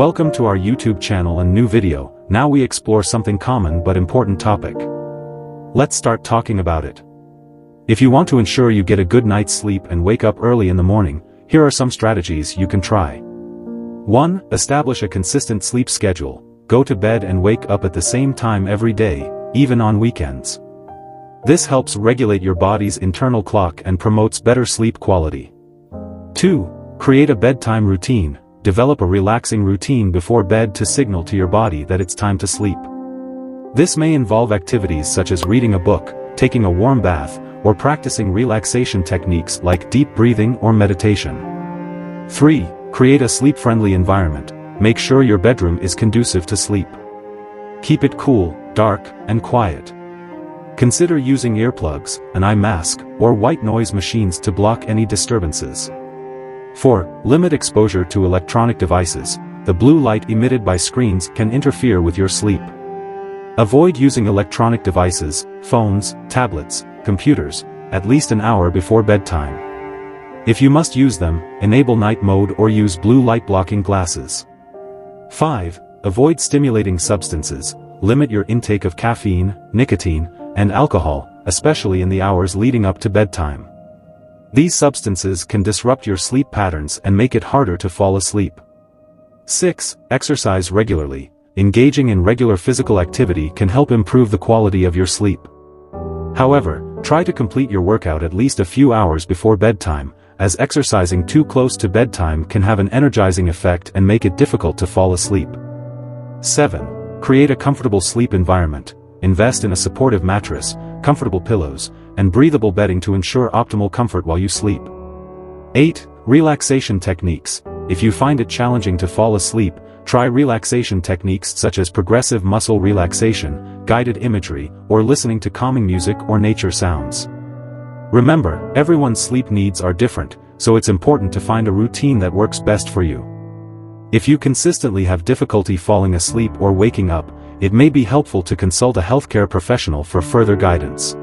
Welcome to our YouTube channel and new video. Now we explore something common but important topic. Let's start talking about it. If you want to ensure you get a good night's sleep and wake up early in the morning, here are some strategies you can try. 1. Establish a consistent sleep schedule. Go to bed and wake up at the same time every day, even on weekends. This helps regulate your body's internal clock and promotes better sleep quality. 2. Create a bedtime routine. Develop a relaxing routine before bed to signal to your body that it's time to sleep. This may involve activities such as reading a book, taking a warm bath, or practicing relaxation techniques like deep breathing or meditation. 3. Create a sleep-friendly environment. Make sure your bedroom is conducive to sleep. Keep it cool, dark, and quiet. Consider using earplugs, an eye mask, or white noise machines to block any disturbances. 4. Limit exposure to electronic devices. The blue light emitted by screens can interfere with your sleep. Avoid using electronic devices, phones, tablets, computers, at least an hour before bedtime. If you must use them, enable night mode or use blue light blocking glasses. 5. Avoid stimulating substances. Limit your intake of caffeine, nicotine, and alcohol, especially in the hours leading up to bedtime. These substances can disrupt your sleep patterns and make it harder to fall asleep. 6. Exercise regularly. Engaging in regular physical activity can help improve the quality of your sleep. However, try to complete your workout at least a few hours before bedtime, as exercising too close to bedtime can have an energizing effect and make it difficult to fall asleep. 7. Create a comfortable sleep environment. Invest in a supportive mattress, comfortable pillows, and breathable bedding to ensure optimal comfort while you sleep. 8. Relaxation techniques. If you find it challenging to fall asleep, try relaxation techniques such as progressive muscle relaxation, guided imagery, or listening to calming music or nature sounds. Remember, everyone's sleep needs are different, so it's important to find a routine that works best for you. If you consistently have difficulty falling asleep or waking up, it may be helpful to consult a healthcare professional for further guidance.